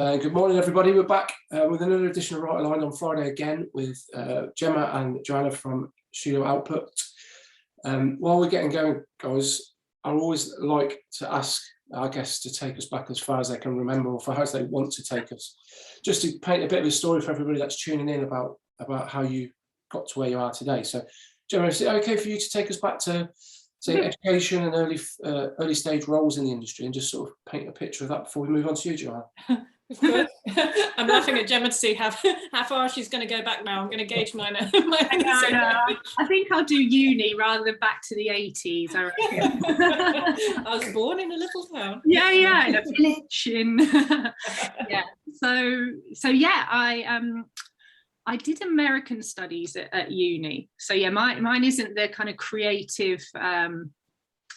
Good morning, everybody. We're back with another edition of Right Aligned on Friday again with Gemma and Johanna from Studio Output. While we're getting going, guys, I always like to ask our guests to take us back as far as they can remember, or for how they want to take us, just to paint a bit of a story for everybody that's tuning in about how you got to where you are today. So, Gemma, is it okay for you to take us back to, say, education and early stage roles in the industry, and just sort of paint a picture of that before we move on to you, Johanna? Of course. I'm laughing at Gemma to see how far she's going to go back now. I'm going to gauge mine. I think I'll do uni rather than back to the 80s. I reckon. I was born in a little town. Yeah, in a village. Yeah. So yeah, I did American studies at uni. So yeah, mine isn't the kind of creative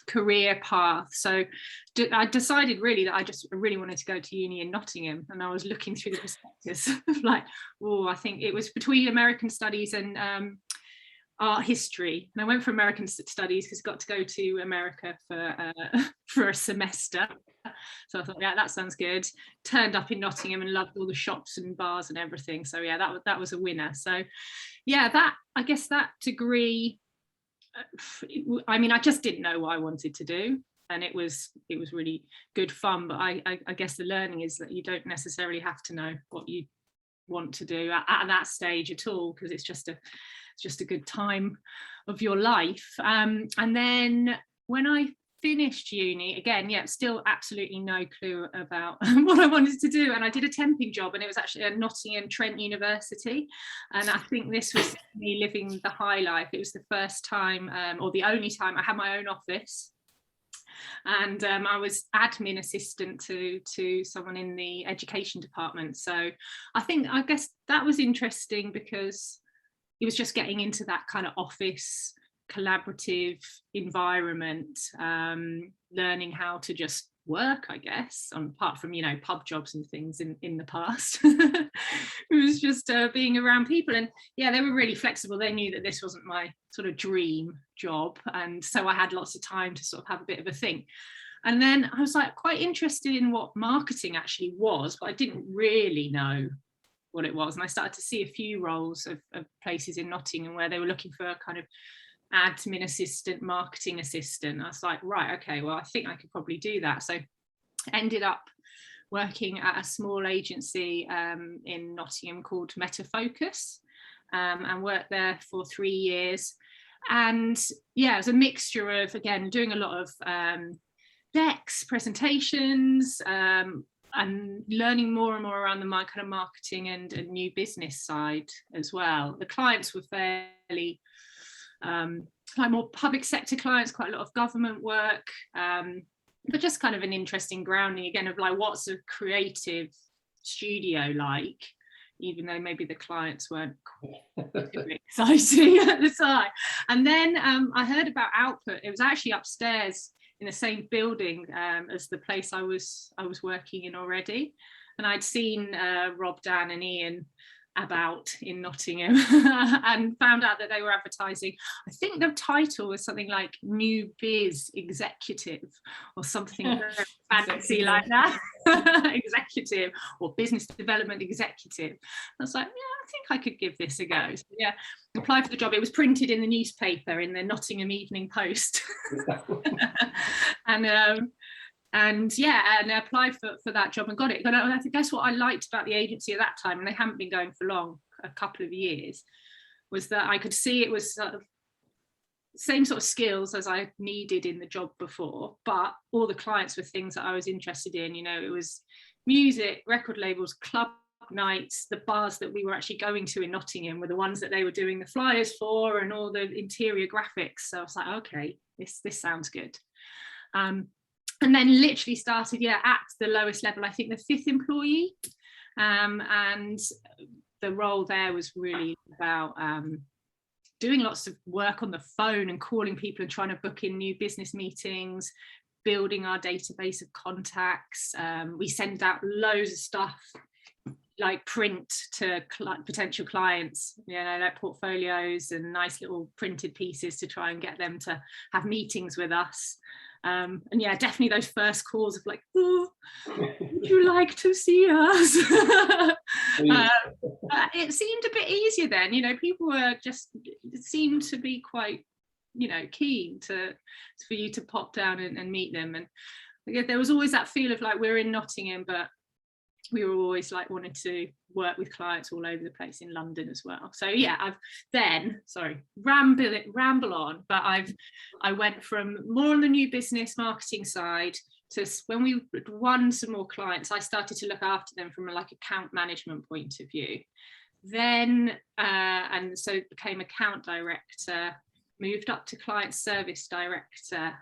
career path. So I decided really that I just really wanted to go to uni in Nottingham, and I was looking through the prospectus like, oh, I think it was between American studies and art history, and I went for American studies because I got to go to America for a semester. So I thought, yeah, that sounds good. Turned up in Nottingham and loved all the shops and bars and everything. So yeah, that was a winner. So yeah, I guess that degree, I mean, I just didn't know what I wanted to do, and it was really good fun. But I guess the learning is that you don't necessarily have to know what you want to do at that stage at all, because it's just a good time of your life. And then when I finished uni, again, yeah, still absolutely no clue about what I wanted to do, and I did a temping job, and it was actually at Nottingham Trent University, and I think this was me living the high life. It was the first time or the only time I had my own office, and I was admin assistant to someone in the education department. So I guess that was interesting because it was just getting into that kind of office collaborative environment, learning how to just work, I guess, apart from, pub jobs and things in the past. It was just being around people, and yeah, they were really flexible. They knew that this wasn't my sort of dream job, and so I had lots of time to sort of have a bit of a think. And then I was like quite interested in what marketing actually was, but I didn't really know what it was. And I started to see a few roles of places in Nottingham where they were looking for a kind of admin assistant, marketing assistant. I was like, right, okay, well, I think I could probably do that. So I ended up working at a small agency in Nottingham called Meta Focus, and worked there for 3 years. And yeah, it was a mixture of, again, doing a lot of decks, presentations, and learning more and more around the kind of marketing and new business side as well. The clients were fairly like more public sector clients, quite a lot of government work, but just kind of an interesting grounding again of like, what's a creative studio like, even though maybe the clients weren't quite exciting at the time. And then I heard about Output. It was actually upstairs in the same building as the place I was working in already, and I'd seen Rob, Dan and Ian about in Nottingham and found out that they were advertising. I think the title was something like New Biz Executive or something very fancy like that. Executive or Business Development Executive. I was like, yeah, I think I could give this a go. So yeah, applied for the job. It was printed in the newspaper, in the Nottingham Evening Post. And yeah, and I applied for that job and got it. But I think that's what I liked about the agency at that time, and they hadn't been going for long, a couple of years, was that I could see it was sort of same sort of skills as I needed in the job before, but all the clients were things that I was interested in. It was music, record labels, club nights. The bars that we were actually going to in Nottingham were the ones that they were doing the flyers for and all the interior graphics. So I was like, okay, this sounds good. And then literally started, at the lowest level, I think the 5th employee. And the role there was really about doing lots of work on the phone and calling people and trying to book in new business meetings, building our database of contacts. We send out loads of stuff, like print to potential clients, like portfolios and nice little printed pieces to try and get them to have meetings with us. And yeah, definitely those first calls of like, oh, would you like to see us? It seemed a bit easier then, you know, people were just, it seemed to be quite, you know, keen for you to pop down and meet them. And again, there was always that feel of like, we're in Nottingham, but we were always like wanted to work with clients all over the place in London as well. So yeah, I've then, sorry, ramble on, but I went from more on the new business marketing side to when we won some more clients, I started to look after them from a like account management point of view. Then and so became account director, moved up to client service director.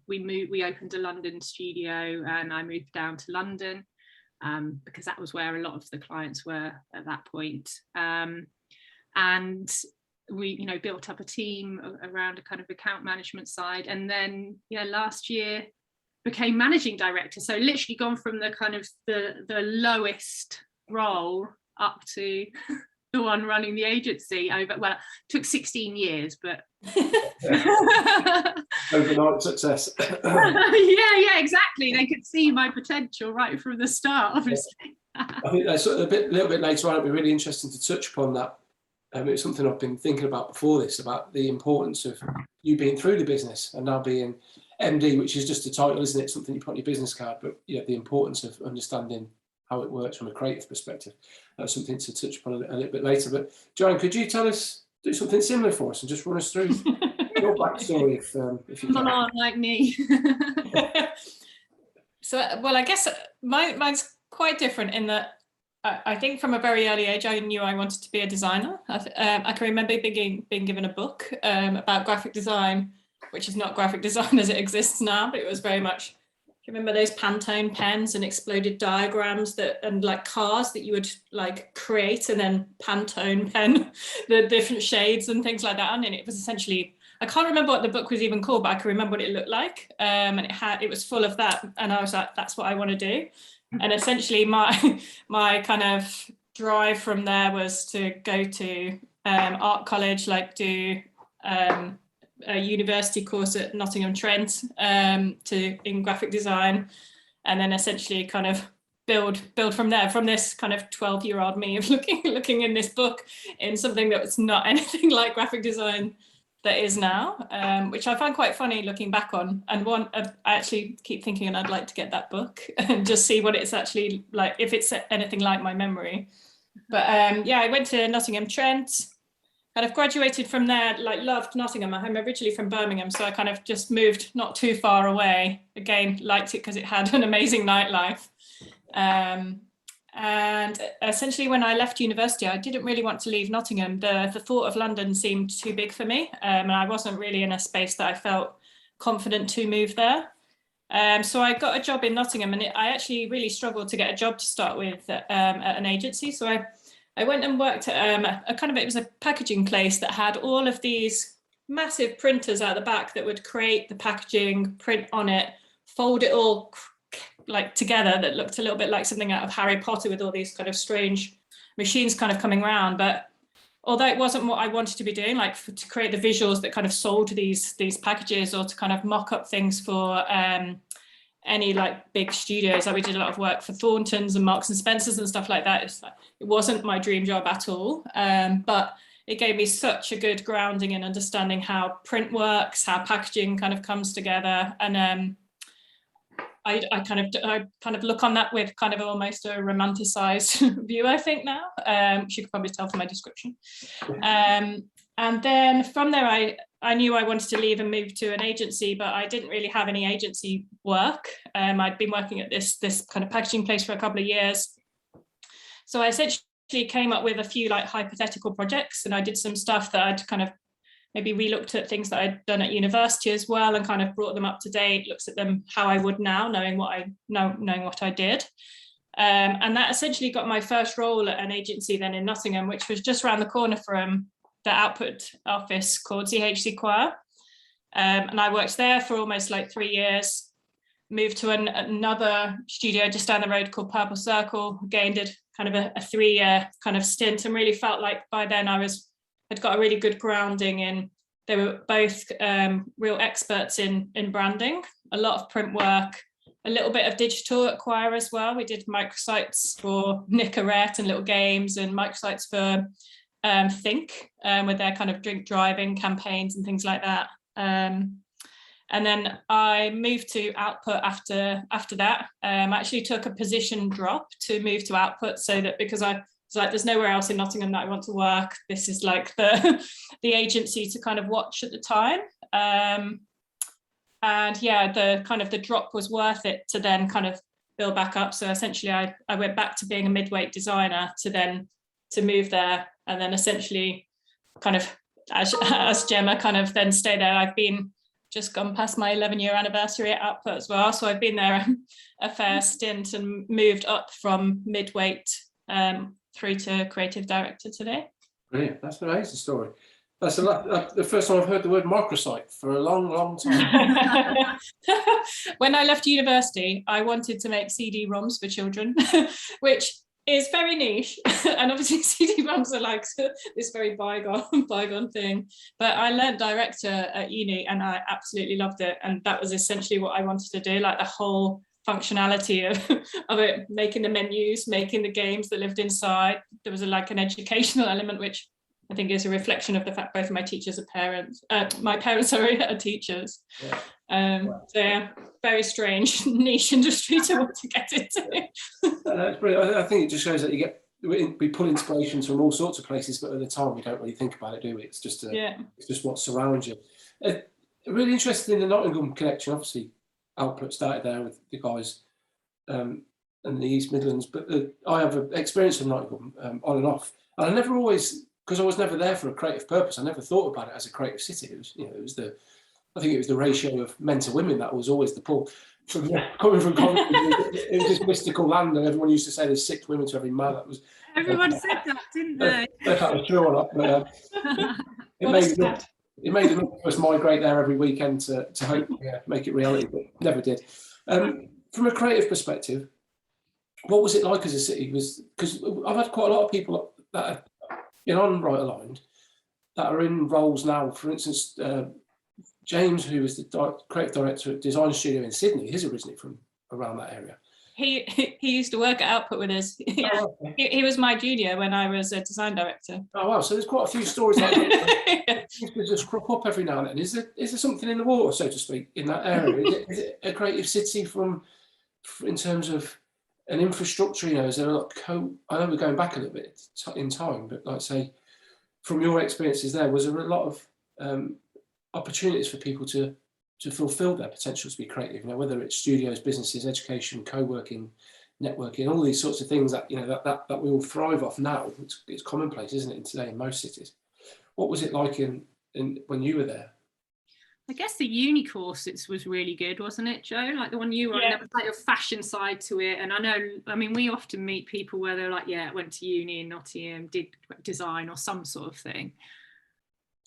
We opened a London studio and I moved down to London. Because that was where a lot of the clients were at that point. And we, you know, built up a team around a kind of account management side. And then, yeah, last year became managing director. So literally gone from the kind of the lowest role up to the one running the agency over, well, it took 16 years, but overnight success. yeah, exactly. They could see my potential right from the start, obviously. I think that's a little bit later on. It'd be really interesting to touch upon that. It's something I've been thinking about before this, about the importance of you being through the business and now being MD, which is just a title, isn't it? Something you put on your business card, but yeah, the importance of understanding how it works from a creative perspective. That's something to touch upon a little bit later. But Joanne, could you do something similar for us and just run us through your backstory if you can? Not like me. So, well, I guess mine's quite different in that I think from a very early age, I knew I wanted to be a designer. I can remember being given a book about graphic design, which is not graphic design as it exists now, but it was very much, do you remember those Pantone pens and exploded diagrams and like cars that you would like create and then Pantone pen the different shades and things like that on? And it was essentially, I can't remember what the book was even called, but I can remember what it looked like. And it was full of that. And I was like, that's what I want to do. And essentially my kind of drive from there was to go to art college, like do a university course at Nottingham Trent in graphic design, and then essentially kind of build from there, from this kind of 12-year-old me of looking in this book in something that was not anything like graphic design that is now, which I find quite funny looking back on. And I actually keep thinking, and I'd like to get that book and just see what it's actually like, if it's anything like my memory. But yeah, I went to Nottingham Trent, kind of graduated from there, like loved Nottingham. I'm originally from Birmingham, so I kind of just moved not too far away. Again, liked it because it had an amazing nightlife. And essentially when I left university, I didn't really want to leave Nottingham. The thought of London seemed too big for me, and I wasn't really in a space that I felt confident to move there. So I got a job in Nottingham, and I actually really struggled to get a job to start with at an agency. So I went and worked at it was a packaging place that had all of these massive printers out the back that would create the packaging, print on it, fold it all like together, that looked a little bit like something out of Harry Potter with all these kind of strange machines kind of coming around. But although it wasn't what I wanted to be doing, like to create the visuals that kind of sold these packages, or to kind of mock up things for any like big studios, like we did a lot of work for Thorntons and Marks and Spencers and stuff like that. It wasn't my dream job at all, but it gave me such a good grounding in understanding how print works, how packaging kind of comes together. And I kind of look on that with kind of almost a romanticized view, I think now, which you could probably tell from my description. And then from there, I knew I wanted to leave and move to an agency, but I didn't really have any agency work. I'd been working at this kind of packaging place for a couple of years. So I essentially came up with a few like hypothetical projects, and I did some stuff that I'd kind of maybe relooked at things that I'd done at university as well, and kind of brought them up to date, looks at them how I would now, knowing what I did. And that essentially got my first role at an agency then in Nottingham, which was just around the corner from the output office called CHC Choir. And I worked there for almost like 3 years, moved to another studio just down the road called Purple Circle, again did kind of a 3-year kind of stint, and really felt like by then I'd got a really good grounding in, they were both real experts in branding. a lot of print work, a little bit of digital at choir as well. We did microsites for Nicorette and little games, and microsites for Think, with their kind of drink driving campaigns and things like that. And then I moved to Output after that. I actually took a position drop to move to Output, so that because I was like, there's nowhere else in Nottingham that I want to work. This is like the agency to kind of watch at the time. And yeah, the drop was worth it to then kind of build back up. So essentially I went back to being a midweight designer to move there, and then essentially kind of as Gemma kind of then stay there. I've been just gone past my 11-year anniversary at Output as well. So I've been there a fair stint and moved up from midweight through to creative director today. Brilliant, that's an amazing story. That's the first time I've heard the word microsite for a long, long time. When I left university, I wanted to make CD-ROMs for children, which is very niche. And obviously CD-ROMs are like this very bygone thing. But I learned director at uni and I absolutely loved it. And that was essentially what I wanted to do, like the whole functionality of it, making the menus, making the games that lived inside. There was like an educational element, which I think is a reflection of the fact both of my teachers are parents. My parents are teachers. Yeah. So yeah, very strange niche industry to want to get into. That's brilliant. I think it just shows that we pull inspirations from all sorts of places, but at the time we don't really think about it, do we? It's just it's just what surrounds you. Really interested in the Nottingham connection. Obviously, Output started there with the guys in the East Midlands, but I have an experience of Nottingham on and off, and I never always. Because I was never there for a creative purpose. I never thought about it as a creative city. It was, I think it was the ratio of men to women that was always the pull. Coming from Coventry, it was this mystical land, and everyone used to say there's 6 women to every man. That was everyone said that, didn't they? That was true or not, but it made enough of us migrate there every weekend to hope make it reality, but never did. From a creative perspective, what was it like as a city? Because I've had quite a lot of people that have on Right Aligned that are in roles now. For instance, James, who was the creative director at Design Studio in Sydney, he's originally from around that area. He used to work at Output with us. Oh, okay. He was my junior when I was a design director. Oh wow! So there's quite a few stories like that. They just crop up every now and then. Is there something in the water, so to speak, in that area? Is it a creative city in terms of an infrastructure? Is there a lot of I know we're going back a little bit in time, but like say, from your experiences there, was there a lot of opportunities for people to fulfil their potential to be creative? Whether it's studios, businesses, education, co-working, networking, all these sorts of things that that we all thrive off now. It's commonplace, isn't it, today in most cities? What was it like in when you were there? I guess the uni course was really good, wasn't it, Joe? Like the one you were on, there was like a fashion side to it. And I mean, we often meet people where they're like, I went to uni in Nottingham, did design or some sort of thing.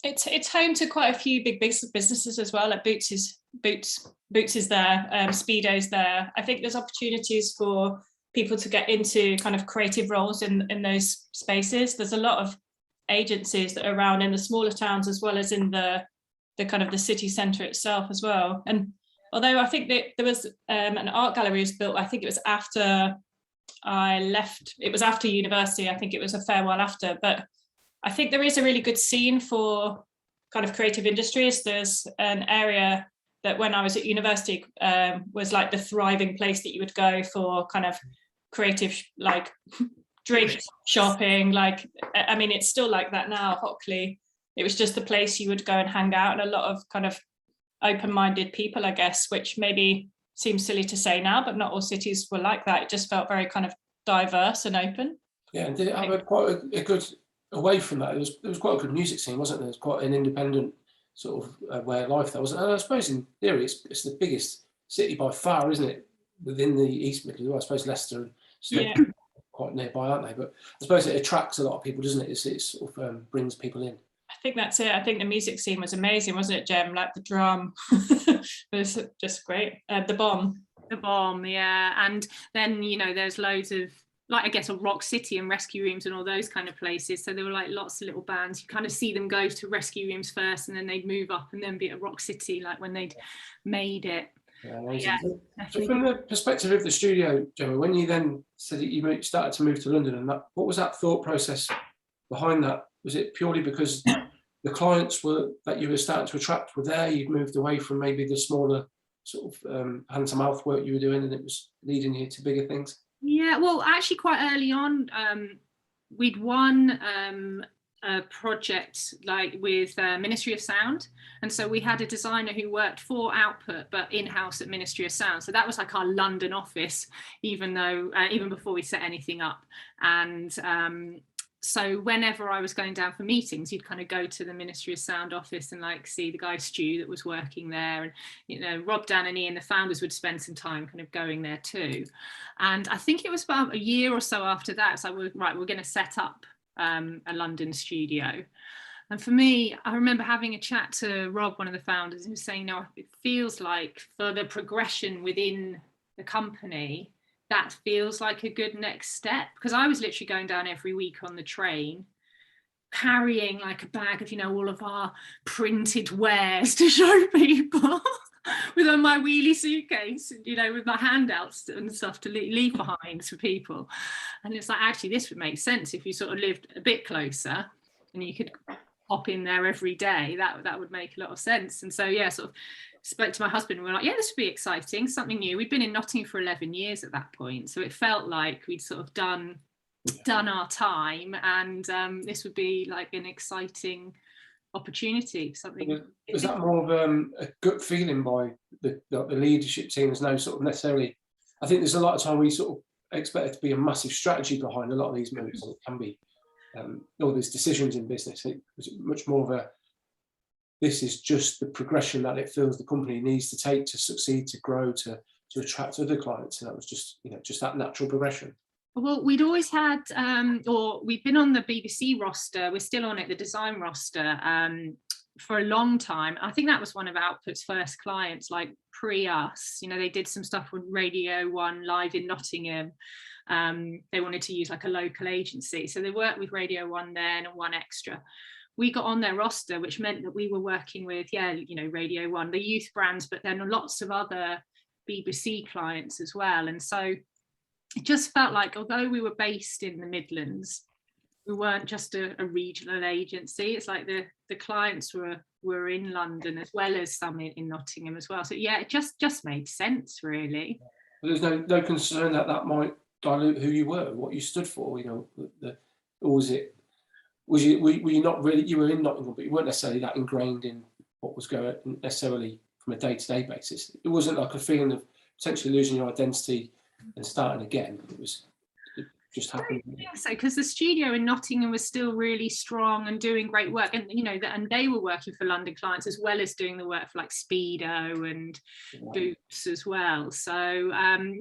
It's home to quite a few big businesses as well. Like Boots is there, Speedo's there. I think there's opportunities for people to get into kind of creative roles in those spaces. There's a lot of agencies that are around in the smaller towns as well as in the kind of the city centre itself as well. And although I think that there was an art gallery was built, I think it was after I left. It was after university. I think it was a fair while after, but I think there is a really good scene for kind of creative industries. There's an area that when I was at university was like the thriving place that you would go for kind of creative, like drink shopping. Like, I mean, it's still like that now, Hockley. It was just the place you would go and hang out, and a lot of kind of open-minded people, I guess, which maybe seems silly to say now, but not all cities were like that. It just felt very kind of diverse and open. Yeah, and did it have quite a good, away from that, there was quite a good music scene, wasn't there? There's quite an independent sort of way of life there, wasn't it? And I suppose in theory, it's the biggest city by far, isn't it? Within the East Midlands. Well, I suppose Leicester and quite nearby, aren't they? But I suppose it attracts a lot of people, doesn't it? It sort of brings people in. I think that's it. I think the music scene was amazing, wasn't it, Gem? Like the drum it was just great. The bomb, yeah. And then there's loads of, like, I guess, a Rock City and Rescue Rooms and all those kind of places. So there were like lots of little bands. You kind of see them go to Rescue Rooms first, and then they'd move up and then be at Rock City, like when they'd made it. Yeah, amazing. Yeah, So definitely. from the perspective of the studio, Gemma, when you then said that you started to move to London, and that, what was that thought process behind that? Was it purely because the clients that you were starting to attract were there, you'd moved away from maybe the smaller sort of hand-to-mouth work you were doing, and it was leading you to bigger things? Yeah, well, actually quite early on, we'd won a project like with Ministry of Sound, and so we had a designer who worked for Output but in-house at Ministry of Sound, so that was like our London office, even before we set anything up. And so whenever I was going down for meetings, you'd kind of go to the Ministry of Sound office and like see the guy Stu that was working there, and you know, Rob, Dan and Ian, the founders, would spend some time kind of going there too. And I think it was about a year or so after that, so we're going to set up a London studio. And for me, I remember having a chat to Rob, one of the founders, who was saying, no, it feels like for the progression within the company, that feels like a good next step. Because I was literally going down every week on the train, carrying like a bag of, you know, all of our printed wares to show people with on my wheelie suitcase, you know, with my handouts and stuff to leave behind for people. And it's like, actually, this would make sense if you sort of lived a bit closer and you could hop in there every day. That would make a lot of sense. And so, yeah, sort of spoke to my husband and we were like, yeah, this would be exciting, something new. We'd been in Nottingham for 11 years at that point, so it felt like we'd sort of done our time, and this would be like an exciting opportunity, something. Was that more of a gut feeling by the leadership team? There's no sort of necessarily, I think there's a lot of time we sort of expect it to be a massive strategy behind a lot of these moves, and it can be all these decisions in business. It was much more of a, this is just the progression that it feels the company needs to take to succeed, to grow, to attract other clients, and that was just, you know, just that natural progression. Well, we'd always had, or we'd been on the BBC roster, we're still on it, the design roster, for a long time. I think that was one of Output's first clients, like pre-us. You know, they did some stuff with Radio 1 live in Nottingham. They wanted to use like a local agency, so they worked with Radio 1 then and One Extra. We got on their roster, which meant that we were working with, you know, Radio 1, the youth brands, but then lots of other BBC clients as well. And so it just felt like, although we were based in the Midlands, we weren't just a regional agency. It's like the clients were in London as well as some in Nottingham as well. So yeah, it just made sense, really. But there's no concern that might dilute who you were, what you stood for, you know, or were you not really, you were in Nottingham, but you weren't necessarily that ingrained in what was going necessarily from a day-to-day basis. It wasn't like a feeling of potentially losing your identity and starting again. It just happened. I think so, because the studio in Nottingham was still really strong and doing great work, and you know, and they were working for London clients as well as doing the work for like Speedo and Boots as well. So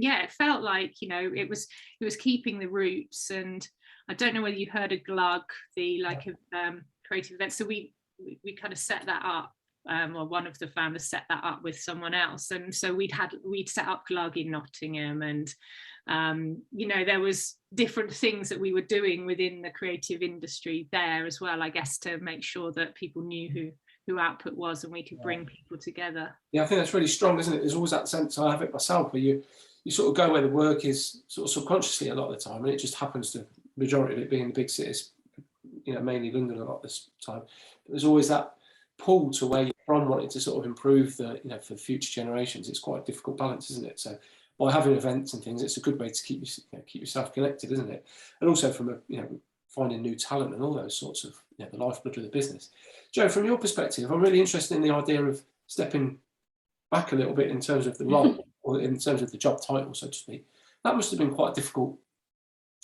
yeah, it felt like, you know, it was keeping the roots. And I don't know whether you heard of Glug, the like creative event. So we kind of set that up. Or one of the founders set that up with someone else, and so we'd set up Glug in Nottingham, and you know, there was different things that we were doing within the creative industry there as well, I guess, to make sure that people knew who Output was and we could bring people together. Yeah, I think that's really strong, isn't it? There's always that sense, I have it myself, where you sort of go where the work is sort of subconsciously a lot of the time, and it just happens to, majority of it being the big cities, you know, mainly London a lot of this time. But there's always that pull to where you're from, wanting to sort of improve the, you know, for future generations. It's quite a difficult balance, isn't it? So by having events and things, it's a good way to keep yourself connected, isn't it? And also from a, you know, finding new talent and all those sorts of, you know, the lifeblood of the business. Joe, from your perspective, I'm really interested in the idea of stepping back a little bit in terms of the role, or in terms of the job title, so to speak. That must have been quite difficult.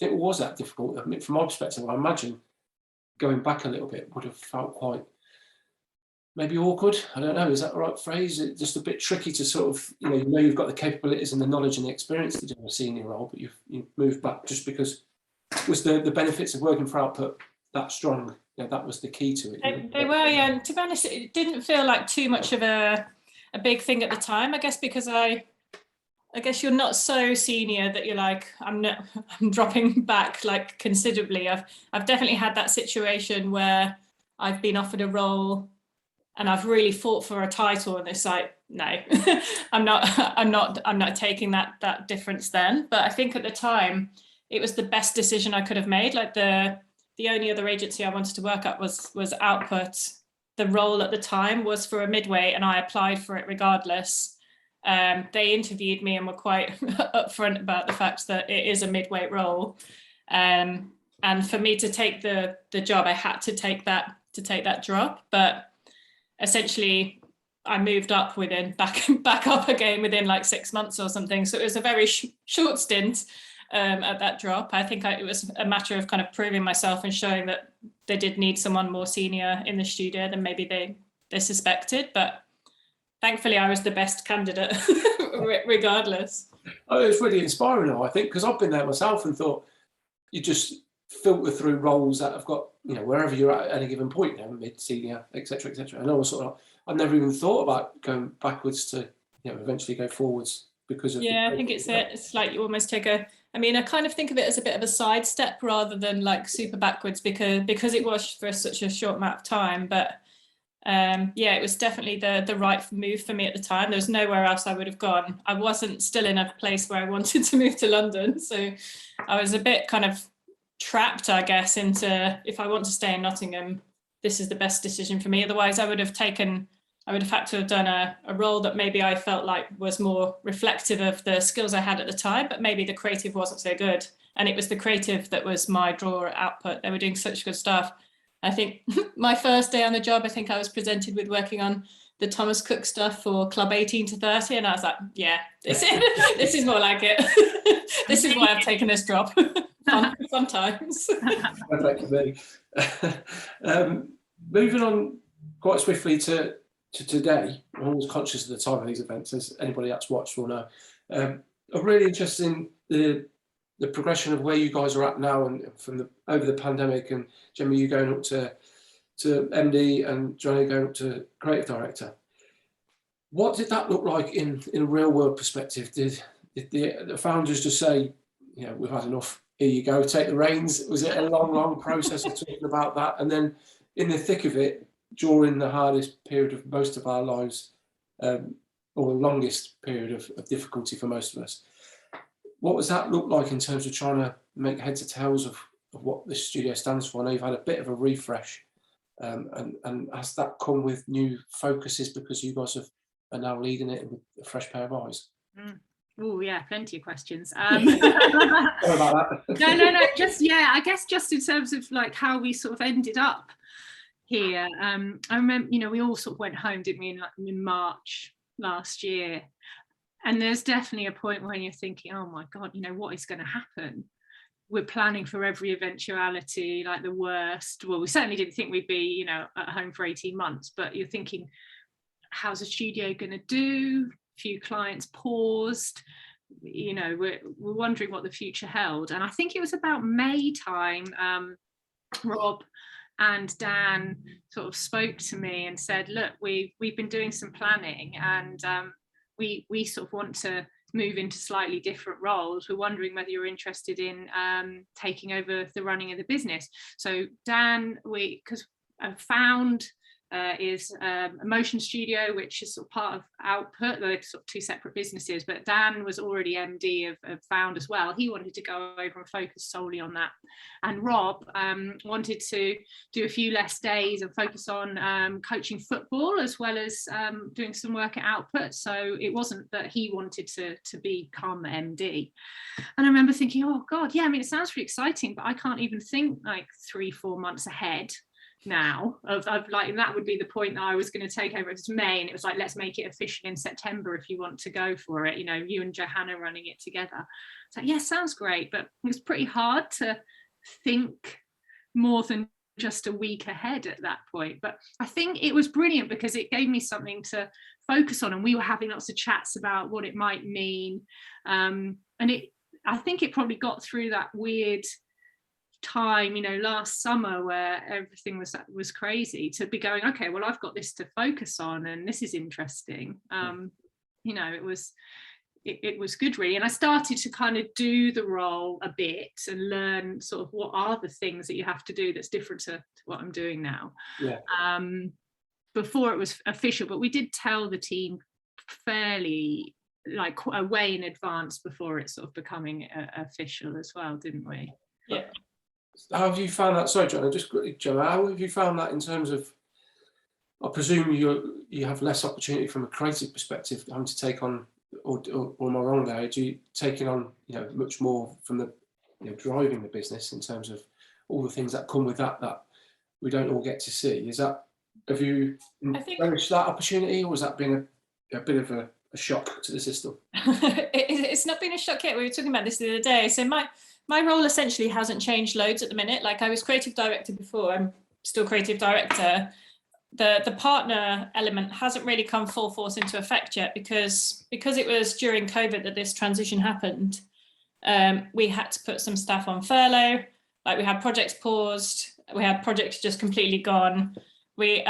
It was that difficult. I mean, from my perspective, I imagine going back a little bit would have felt quite maybe awkward. I don't know, is that the right phrase? It's just a bit tricky to sort of, you know you've got the capabilities and the knowledge and the experience to do a senior role, but you've moved back just because, was the benefits of working for Output that strong? You know, that was the key to it. They were, yeah. To be honest, it didn't feel like too much of a big thing at the time, I guess, because I guess you're not so senior that you're like, I'm dropping back like considerably. I've definitely had that situation where I've been offered a role and I've really fought for a title, and it's like, no, I'm not taking that difference then. But I think at the time it was the best decision I could have made. Like the only other agency I wanted to work at was Output. The role at the time was for a midweight, and I applied for it regardless. They interviewed me and were quite upfront about the fact that it is a midweight role. And for me to take the job, I had to take that drop. But essentially, I moved up back up again within like 6 months or something. So it was a very short stint at that drop. I think it was a matter of kind of proving myself and showing that they did need someone more senior in the studio than maybe they suspected. But thankfully, I was the best candidate regardless. Oh, it's really inspiring now, I think, because I've been there myself and thought you just filter through roles that have got, wherever you're at any given point, mid, senior, etc., etc. And I was sort of, I've never even thought about going backwards to, eventually go forwards because of. Yeah, I think it's like you almost take I kind of think of it as a bit of a sidestep rather than like super backwards because it was for such a short amount of time. But it was definitely the right move for me at the time. There was nowhere else I would have gone. I wasn't still in a place where I wanted to move to London, so I was a bit kind of trapped, I guess, into if I want to stay in Nottingham, this is the best decision for me. Otherwise, I would have had to have done a role that maybe I felt like was more reflective of the skills I had at the time, but maybe the creative wasn't so good. And it was the creative that was my draw at Output. They were doing such good stuff. I think my first day on the job, I think I was presented with working on the Thomas Cook stuff for Club 18 to 30. And I was like, yeah, this is more like it. This is why I've taken this drop sometimes. Perfect for me. Moving on quite swiftly to today, I'm always conscious of the time of these events, as anybody that's watched will know. I'm really interested in the progression of where you guys are at now and from over the pandemic, and Gemma, you going up to MD and Johnny going up to creative director. What did that look like in a real world perspective? Did the founders just say, we've had enough, here you go, take the reins? Was it a long process of talking about that? And then in the thick of it, during the hardest period of most of our lives, or the longest period of difficulty for most of us, what does that look like in terms of trying to make heads or tails of what this studio stands for? I know you've had a bit of a refresh, and has that come with new focuses because you guys are now leading it with a fresh pair of eyes? Oh yeah, plenty of questions. Sorry about that. No. I guess just in terms of like how we sort of ended up here. I remember, we all sort of went home, didn't we, in March last year. And there's definitely a point when you're thinking, oh my God, what is going to happen? We're planning for every eventuality, like the worst. Well, we certainly didn't think we'd be, at home for 18 months, but you're thinking, how's the studio going to do? A few clients paused, we're wondering what the future held. And I think it was about May time, Rob and Dan sort of spoke to me and said, look, we've been doing some planning, and we sort of want to move into slightly different roles. We're wondering whether you're interested in taking over the running of the business. So Dan, because Found is a motion studio, which is sort of part of Output. They're sort of two separate businesses, but Dan was already MD of Found as well. He wanted to go over and focus solely on that. And Rob wanted to do a few less days and focus on coaching football as well as doing some work at Output. So it wasn't that he wanted to become MD. And I remember thinking, oh God, yeah, it sounds really exciting, but I can't even think like 3-4 months ahead now of like, and that would be the point that I was going to take over. It was May, and it was like, let's make it official in September if you want to go for it, you and Johanna running it together. So yeah, sounds great, but it was pretty hard to think more than just a week ahead at that point. But I think it was brilliant because it gave me something to focus on, and we were having lots of chats about what it might mean, and I think it probably got through that weird time, last summer where everything was crazy, to be going, okay, well, I've got this to focus on and this is interesting. It was good, really. And I started to kind of do the role a bit and learn sort of what are the things that you have to do that's different to what I'm doing now. Before it was official, but we did tell the team fairly like a way in advance before it sort of becoming official as well, didn't we? Yeah. How have you found that? Sorry, Joanna, just quickly, Joanna, how have you found that in terms of, I presume you have less opportunity from a creative perspective, having to take on, or am I wrong there? Do you taking on, much more from the, driving the business in terms of all the things that come with that we don't all get to see? Have you managed that opportunity, or has that been a bit of a shock to the system? It's not been a shock yet. We were talking about this the other day. So my role essentially hasn't changed loads at the minute. Like, I was creative director before, I'm still creative director. The partner element hasn't really come full force into effect yet, because it was during COVID that this transition happened. We had to put some staff on furlough. Like, we had projects paused, we had projects just completely gone. We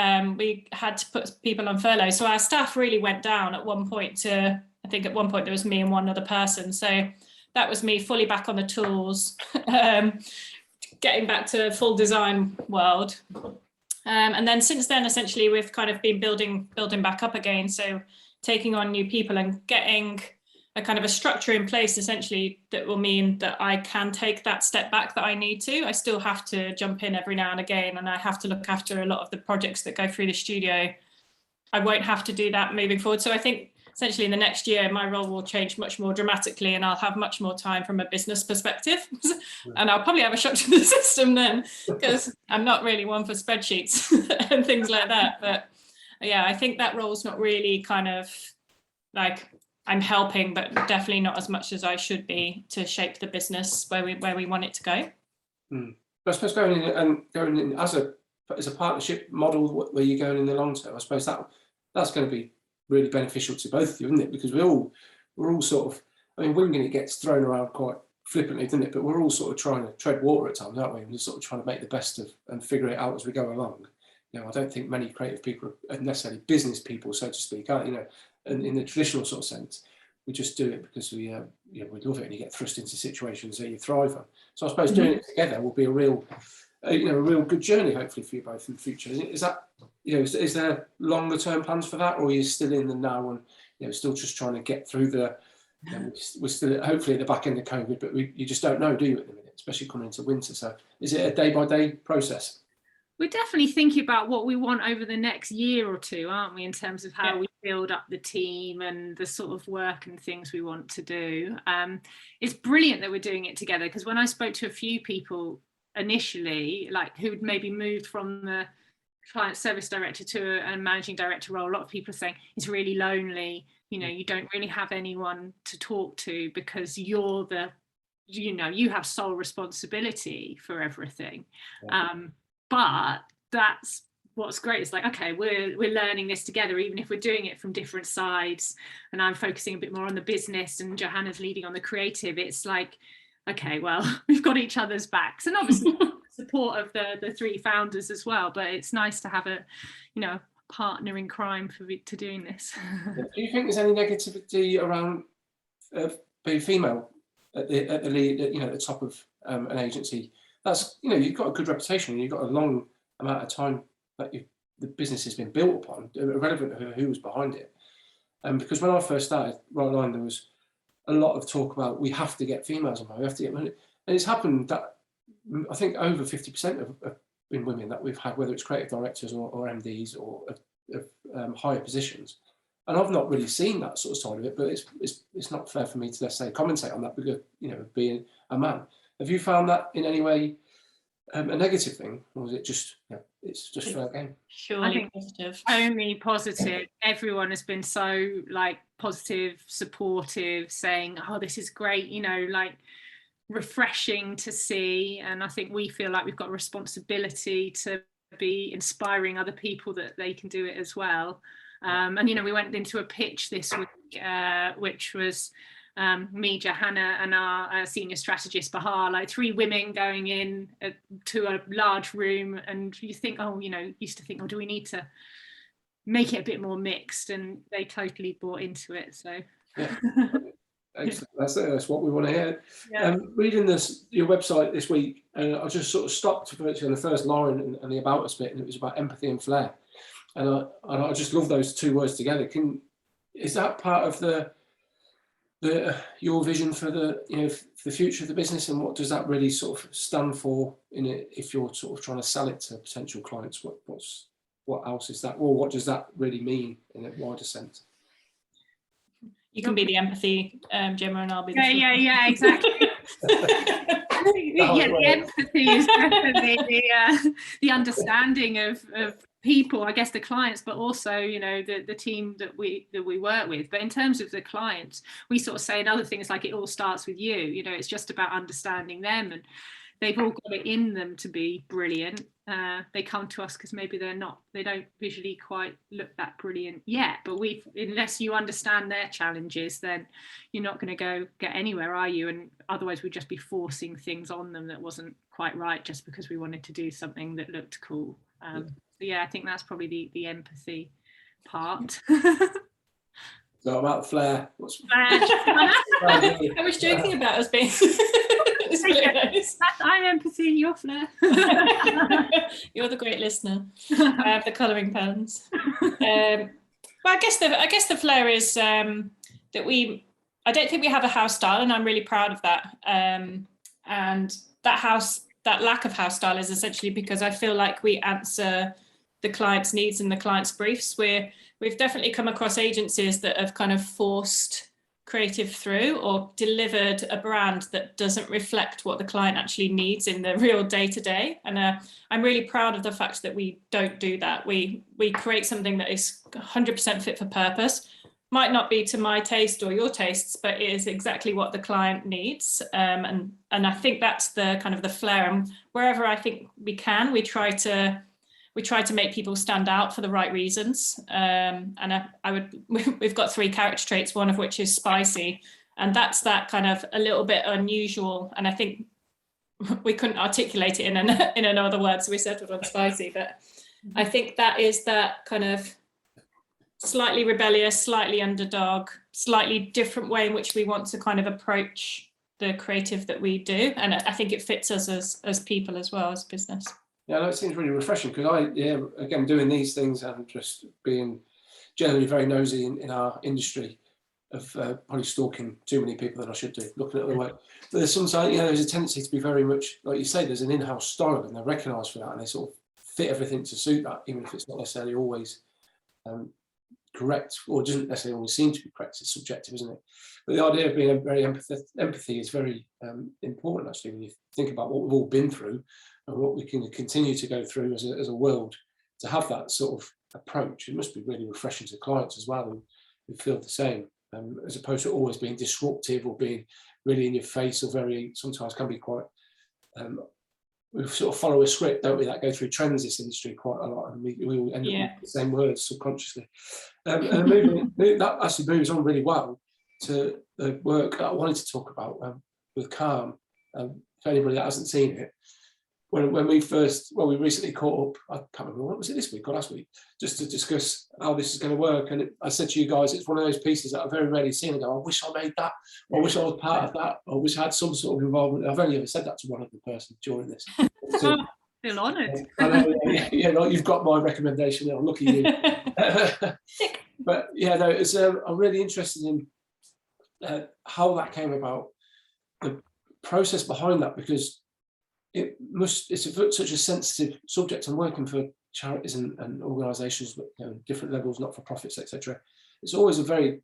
had to put people on furlough. So our staff really went down at one point to, I think at one point there was me and one other person. So that was me fully back on the tools, getting back to full design world. And then since then, essentially, we've kind of been building back up again. So taking on new people and getting a kind of a structure in place, essentially, that will mean that I can take that step back that I need to. I still have to jump in every now and again, and I have to look after a lot of the projects that go through the studio. I won't have to do that moving forward. So I think essentially in the next year, my role will change much more dramatically, and I'll have much more time from a business perspective. And I'll probably have a shock to the system then, because I'm not really one for spreadsheets and things like that. But yeah, I think that role's not really kind of like, I'm helping, but definitely not as much as I should be to shape the business where we want it to go. I suppose going in as a partnership model where you're going in the long term, I suppose that's going to be really beneficial to both of you, isn't it? Because we're all sort of, I mean, winging it gets thrown around quite flippantly, doesn't it? But we're all sort of trying to tread water at times, aren't we? And we're sort of trying to make the best of and figure it out as we go along. I don't think many creative people are necessarily business people, so to speak, aren't in the traditional sort of sense. We just do it because we love it, and you get thrust into situations that you thrive on. So I suppose doing it together will be a real good journey, hopefully, for you both in the future. Is that, is there longer term plans for that, or are you still in the now and still just trying to get through we're still hopefully at the back end of COVID, but you just don't know, do you, at the minute, especially coming into winter? So is it a day by day process? We're definitely thinking about what we want over the next year or two, aren't we, in terms of how we build up the team and the sort of work and things we want to do. It's brilliant that we're doing it together, because when I spoke to a few people initially, like who'd maybe moved from the client service director to a managing director role, a lot of people are saying it's really lonely. You don't really have anyone to talk to, because you're you have sole responsibility for everything. But that's what's great. It's like, okay, we're learning this together, even if we're doing it from different sides, and I'm focusing a bit more on the business and Johanna's leading on the creative. It's like, okay, well, we've got each other's backs, and obviously support of the three founders as well, but it's nice to have a partner in crime to doing this. Do you think there's any negativity around being female at the lead, at the top of an agency? That's, you've got a good reputation, and you've got a long amount of time that the business has been built upon, irrelevant of who was behind it. Because when I first started Right Line, there was a lot of talk about we have to get females involved, we have to get money. And it's happened that I think over 50% have been women that we've had, whether it's creative directors or MDs or higher positions. And I've not really seen that sort of side of it, but it's not fair for me to, let's say, commentate on that, because being a man. Have you found that in any way a negative thing, or is it just it's just fair game? Surely positive. Only positive. Everyone has been so positive, supportive, saying, "Oh, this is great," refreshing to see. And I think we feel like we've got a responsibility to be inspiring other people that they can do it as well. And we went into a pitch this week, which was me, Johanna, and our senior strategist Bahar, like three women going in to a large room, and you think, used to think, do we need to make it a bit more mixed? And they totally bought into it. So excellent. That's what we want to hear. Reading your website this week, I just sort of stopped virtually on the first line and the about us bit, and it was about empathy and flair, and I just love those two words together. is that part of your vision for for the future of the business, and what does that really sort of stand for in it, if you're sort of trying to sell it to potential clients? What else is that, or what does that really mean in a wider sense? You can be the empathy, Gemma, and I'll be the yeah, exactly. Yeah, the empathy is definitely the understanding of people, I guess the clients, but also, you know, the team that we work with. But in terms of the clients, we sort of say in other things like it all starts with you. You know, it's just about understanding them, and they've all got it in them to be brilliant. They come to us because maybe they don't visually quite look that brilliant yet, but unless you understand their challenges, then you're not going to go get anywhere, are you? And otherwise we'd just be forcing things on them that wasn't quite right just because we wanted to do something that looked cool. So yeah, I think that's probably the empathy part. So about flair, what's flair? I was joking about us being I'm empathy, you're flair. You're the great listener. I have the colouring pens. But I guess the flair is that I don't think we have a house style, and I'm really proud of that. And that lack of house style is essentially because I feel like we answer the client's needs and the client's briefs. We've definitely come across agencies that have kind of forced creative through or delivered a brand that doesn't reflect what the client actually needs in the real day-to-day. And I'm really proud of the fact that we don't do that. We create something that is 100% fit for purpose. Might not be to my taste or your tastes, but it is exactly what the client needs. And I think that's the kind of the flair. And wherever I think we can, we try to make people stand out for the right reasons. We've got 3 character traits, one of which is spicy. And that's that kind of a little bit unusual. And I think we couldn't articulate it in another word, so we settled on spicy. But I think that is that kind of slightly rebellious, slightly underdog, slightly different way in which we want to kind of approach the creative that we do. And I think it fits us as people as well as business. Yeah, no, it seems really refreshing because again, doing these things and just being generally very nosy in our industry of probably stalking too many people than I should do, looking at their work. But there's sometimes, there's a tendency to be very much, like you say, there's an in-house style and they're recognised for that and they sort of fit everything to suit that, even if it's not necessarily always correct or doesn't necessarily always seem to be correct. It's subjective, isn't it? But the idea of being very empathy is very important, actually, when you think about what we've all been through and what we can continue to go through as a world. To have that sort of approach, it must be really refreshing to clients as well, and who feel the same, as opposed to always being disruptive or being really in your face, or very, sometimes can be quite, we sort of follow a script, don't we, that go through trends, this industry, quite a lot, and we all end up with the same words subconsciously. And that actually moves on really well to the work that I wanted to talk about with Calm. For anybody that hasn't seen it, when we recently caught up, I can't remember, what was it, this week or last week, just to discuss how this is going to work. And I said to you guys, it's one of those pieces that I've very rarely seen and go, I wish I made that, or I wish I was part of that, or I wish I had some sort of involvement. I've only ever said that to one other person during this. So, feel honoured. Like you've got my recommendation, I'm lucky you. But yeah, no, it's I'm really interested in how that came about, the process behind that, because it's such a sensitive subject, and working for charities and organisations, different levels, not-for-profits, etc. It's always a very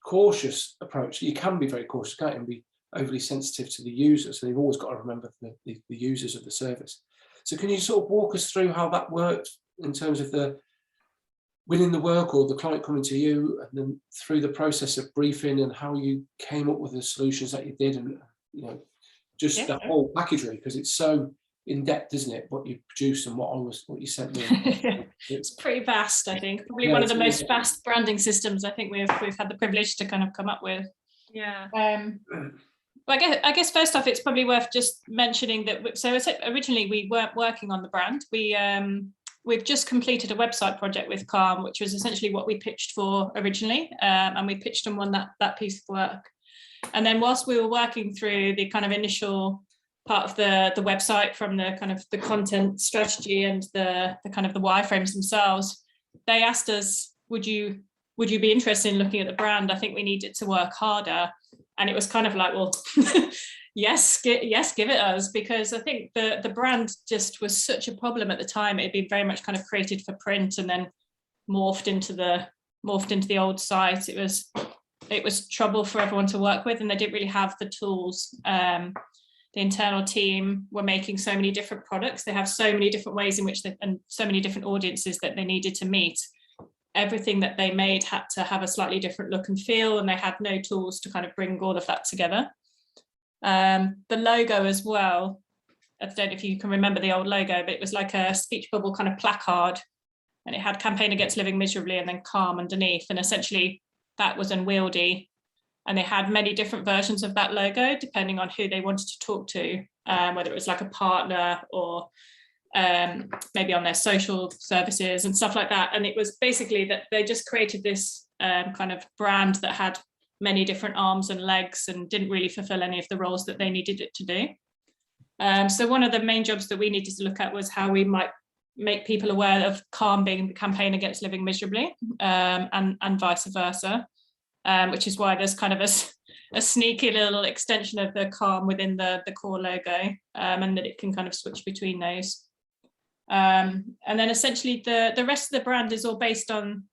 cautious approach. You can be very cautious, can't you, and be overly sensitive to the users. So you've always got to remember the users of the service. So can you sort of walk us through how that worked in terms of the winning the work or the client coming to you, and then through the process of briefing and how you came up with the solutions that you did, and just the whole package, really, because it's so in depth, isn't it? What you produced and what you sent me. It's pretty vast, I think. Probably one of the most vast branding systems I think we've had the privilege to kind of come up with. Yeah. Well, I guess first off, it's probably worth just mentioning that. So originally we weren't working on the brand. We've just completed a website project with Calm, which was essentially what we pitched for originally, and we pitched and won that piece of work. And then whilst we were working through the kind of initial part of the website, from the kind of the content strategy and the kind of the wireframes themselves, they asked us, would you would you be interested in looking at the brand? I think we need it to work harder. And it was kind of like, well, yes, give it us, because I think the brand just was such a problem at the time. It had been very much kind of created for print and then morphed into the old site. It was trouble for everyone to work with, and they didn't really have the tools. The internal team were making so many different products. They have so many different ways in which and so many different audiences that they needed to meet. Everything that they made had to have a slightly different look and feel, and they had no tools to kind of bring all of that together. The logo as well, I don't know if you can remember the old logo, but it was like a speech bubble kind of placard, and it had campaign against living miserably and then calm underneath, and essentially that was unwieldy. And they had many different versions of that logo depending on who they wanted to talk to, whether it was like a partner or maybe on their social services and stuff like that. And it was basically that they just created this kind of brand that had many different arms and legs and didn't really fulfill any of the roles that they needed it to do. So one of the main jobs that we needed to look at was how we might make people aware of Calm being the campaign against living miserably, and vice versa, which is why there's kind of a sneaky little extension of the Calm within the core logo, and that it can kind of switch between those. And then essentially the rest of the brand is all based on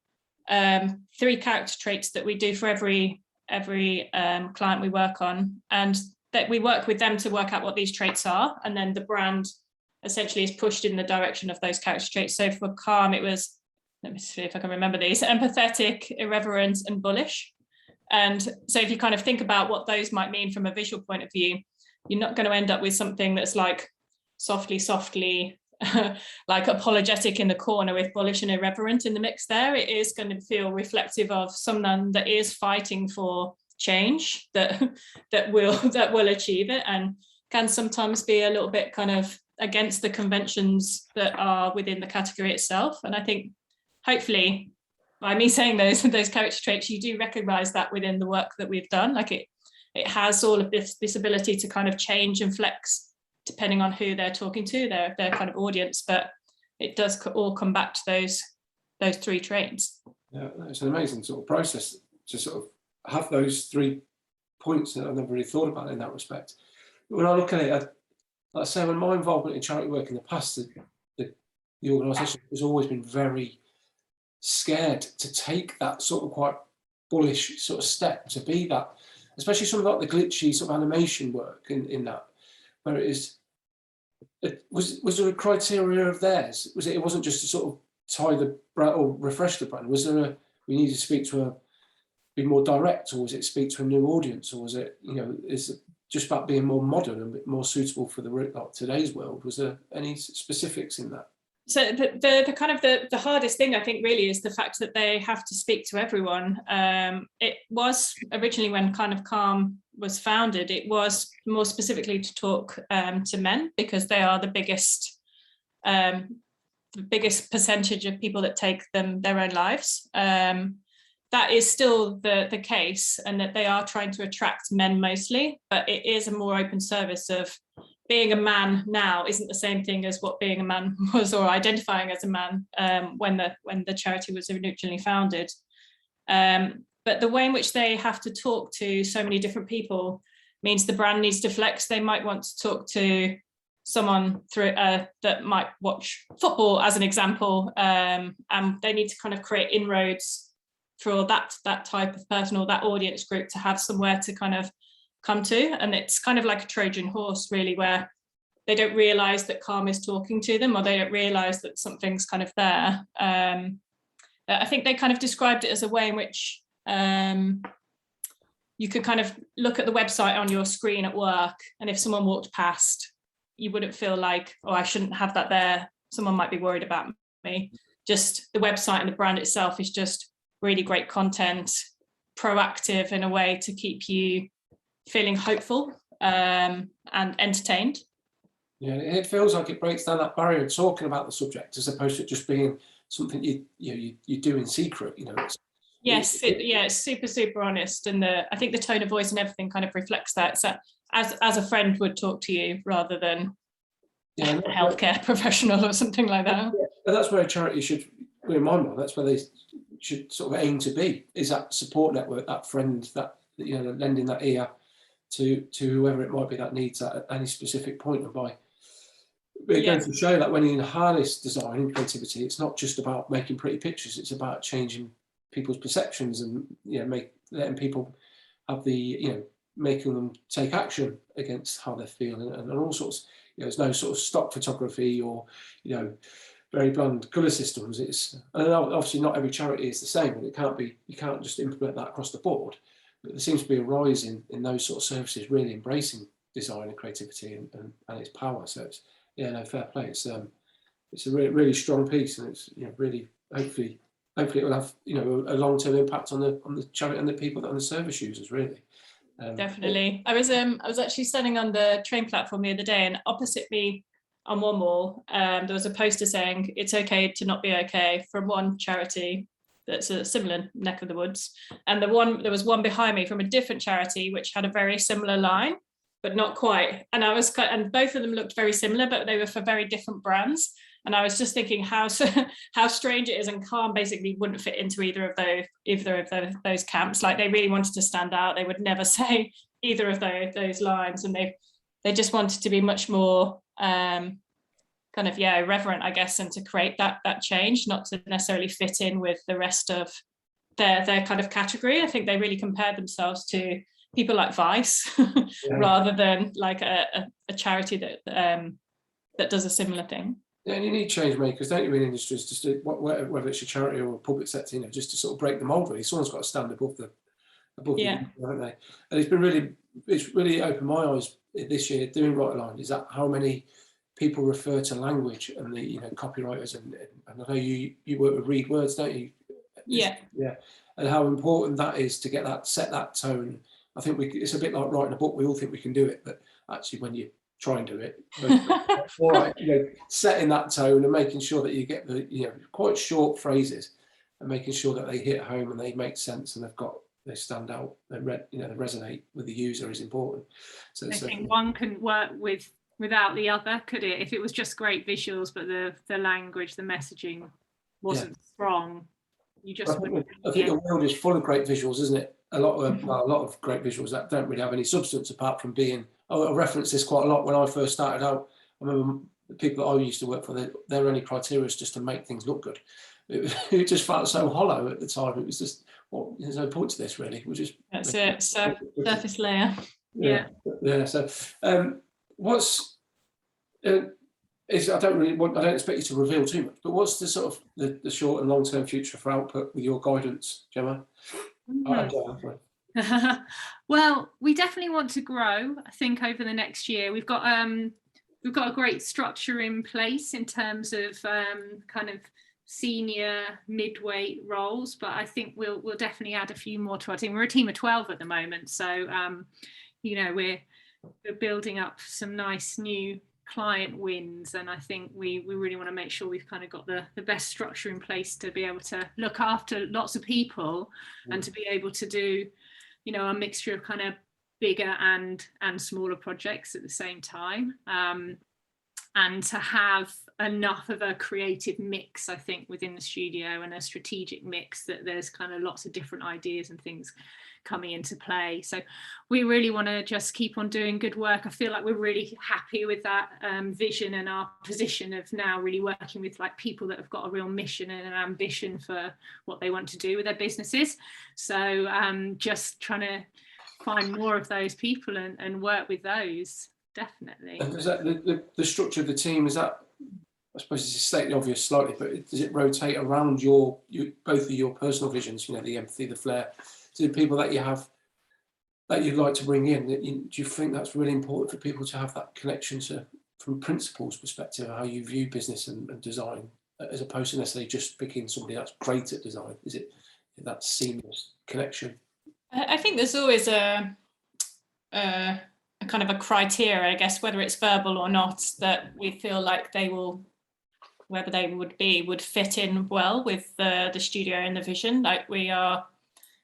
3 character traits that we do for every client we work on, and that we work with them to work out what these traits are, and then the brand essentially is pushed in the direction of those character traits. So for Calm, it was, let me see if I can remember these, empathetic, irreverent, and bullish. And so if you kind of think about what those might mean from a visual point of view, you're not going to end up with something that's like softly like apologetic in the corner with bullish and irreverent in the mix there. It is going to feel reflective of someone that is fighting for change, that will achieve it, and can sometimes be a little bit kind of against the conventions that are within the category itself. And I think hopefully by me saying those character traits, you do recognize that within the work that we've done. Like it has all of this ability to kind of change and flex depending on who they're talking to, their kind of audience, but it does all come back to those 3 traits. Yeah, it's an amazing sort of process to sort of have those 3 points that I've never really thought about in that respect. But when I look at it, like I say, when my involvement in charity work in the past, the organisation has always been very scared to take that sort of quite bullish sort of step, to be that, especially some of like the glitchy sort of animation work in that, where was there a criteria of theirs? It wasn't just to sort of tie the brand or refresh the brand. Was there we need to speak to be more direct, or was it speak to a new audience, or was it, is it just about being more modern and a bit more suitable for today's world? Was there any specifics in that? So the kind of the hardest thing, I think, really is the fact that they have to speak to everyone. It was originally, when kind of Calm was founded, it was more specifically to talk to men, because they are the biggest percentage of people that take their own lives. That is still the case, and that they are trying to attract men mostly, but it is a more open service. Of being a man now isn't the same thing as what being a man was, or identifying as a man when the charity was originally founded. But the way in which they have to talk to so many different people means the brand needs to flex. They might want to talk to someone through that might watch football, as an example, and they need to kind of create inroads for that type of person or that audience group to have somewhere to kind of come to. And it's kind of like a Trojan horse, really, where they don't realize that Calm is talking to them, or they don't realize that something's kind of there. I think they kind of described it as a way in which you could kind of look at the website on your screen at work, and if someone walked past, you wouldn't feel like, oh, I shouldn't have that there, someone might be worried about me. Just the website and the brand itself is just really great content, proactive in a way to keep you feeling hopeful and entertained. Yeah, it feels like it breaks down that barrier of talking about the subject, as opposed to it just being something you do in secret. Yes, it's super honest, and I think the tone of voice and everything kind of reflects that. So as a friend would talk to you, rather than a healthcare professional or something like that. Yeah, but that's where a charity should, in my mind, that's where should sort of aim to be, is that support network, that friend, that, you know, lending that ear to whoever it might be that needs that at any specific point. And by we're going to show that when you harness design and creativity, it's not just about making pretty pictures, it's about changing people's perceptions and, you know, letting people have the, you know, making them take action against how they feel, and all sorts. You know, there's no sort of stock photography or, you know, very bland colour systems. It's, and obviously not every charity is the same, and it can't be, you can't just implement that across the board. But there seems to be a rise in those sort of services really embracing design and creativity and its power. So it's, yeah, no, fair play. It's a really strong piece, and it's, you know, really hopefully it will have, you know, a long-term impact on the charity and the people that are the service users, really. Definitely. I was actually standing on the train platform the other day, and opposite me on one wall, there was a poster saying "It's okay to not be okay" from one charity that's a similar neck of the woods, and there was one behind me from a different charity which had a very similar line, but not quite. And and both of them looked very similar, but they were for very different brands. And I was just thinking how strange it is, and Calm basically wouldn't fit into either of those camps. Like, they really wanted to stand out. They would never say either of those lines, and they just wanted to be much more kind of irreverent, I guess, and to create that change, not to necessarily fit in with the rest of their kind of category. I think they really compared themselves to people like Vice rather than like a charity that does a similar thing. Yeah, and you need change makers, don't you, in industries, just to, whether it's a charity or a public sector, you know, just to sort of break the mold. Really, someone's got to stand above the haven't they? And it's really opened my eyes this year doing Right Align. Is that how many people refer to language and the, you know, copywriters, and I know you work with Read Words, don't you? Yeah, and how important that is to get that, set that tone. I think it's a bit like writing a book. We all think we can do it, but actually, when you try and do it, all right, you know, setting that tone and making sure that you get the, you know, quite short phrases, and making sure that they hit home and they make sense and they stand out, they resonate with the user is important. So I think one couldn't work without the other, could it? If it was just great visuals, but the language, the messaging wasn't strong, you just wouldn't. I think the world is full of great visuals, isn't it? A lot of great visuals that don't really have any substance apart from being. I reference this quite a lot when I first started out. I remember the people that I used to work for, their only criteria was just to make things look good. It just felt so hollow at the time. It was just, well, there's no point to this, really. That's it. So surface layer. Yeah. So, what's? I don't expect you to reveal too much, but what's the sort of the short and long term future for Output with your guidance, Gemma? Well, we definitely want to grow. I think over the next year we've got a great structure in place in terms of kind of senior mid-weight roles, but I think we'll definitely add a few more to our team. We're a team of 12 at the moment, so you know, we're building up some nice new client wins, and I think we really want to make sure we've kind of got the best structure in place to be able to look after lots of people and to be able to do, you know, a mixture of kind of bigger and smaller projects at the same time, and to have enough of a creative mix, I think, within the studio, and a strategic mix that there's kind of lots of different ideas and things coming into play. So we really want to just keep on doing good work. I feel like we're really happy with that vision and our position of now really working with like people that have got a real mission and an ambition for what they want to do with their businesses. So just trying to find more of those people and work with those, definitely. And is that the structure of the team, is that, I suppose it's slightly obvious slightly, but does it rotate around both of your personal visions, you know, the empathy, the flair, to the people that you have, that you'd like to bring in? Do you think that's really important for people to have that connection to, from principles perspective, how you view business and design, as opposed to necessarily just picking somebody that's great at design? Is it that seamless connection? I think there's always a kind of a criteria, I guess, whether it's verbal or not, that we feel like they will, whether they would fit in well with the studio and the vision. Like we're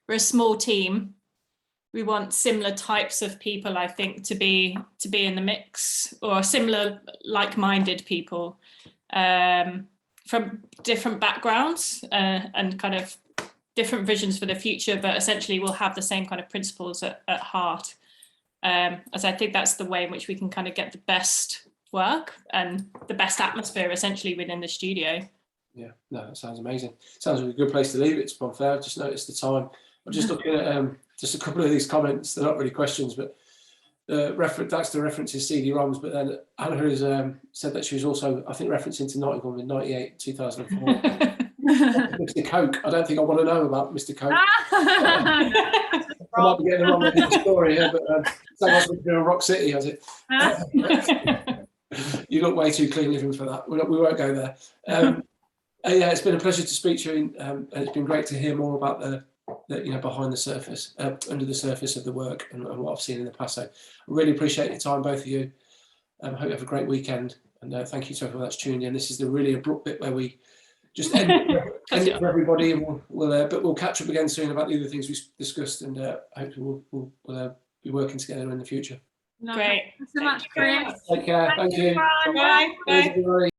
a small team. We want similar types of people, I think, to be in the mix, or similar like-minded people from different backgrounds and kind of different visions for the future, but essentially we'll have the same kind of principles at heart. As I think that's the way in which we can kind of get the best work and the best atmosphere essentially within the studio. Yeah, no, that sounds amazing. Sounds like a good place to leave it, to be fair. I've just noticed the time. I'm just looking at just a couple of these comments. They're not really questions, but Daxter references CD-ROMs, but then Anna has said that she was also, I think, referencing to Nottingham in 98, 2004. Mr. Coke. I don't think I want to know about Mr. Coke. I might be getting the wrong end of the story here, but sounds like a Rock City, has it? You look way too clean living for that. We won't go there. Yeah, it's been a pleasure to speak to you, and it's been great to hear more about the behind the surface, under the surface of the work and what I've seen in the past. So I really appreciate your time, both of you. I hope you have a great weekend, and thank you to everyone that's tuned in. This is the really abrupt bit where we just end it for everybody, and we'll catch up again soon about the other things we discussed, and hopefully we'll be working together in the future. Great. Thanks so much, Chris. Take care. Thank you. Bye. Bye. Bye.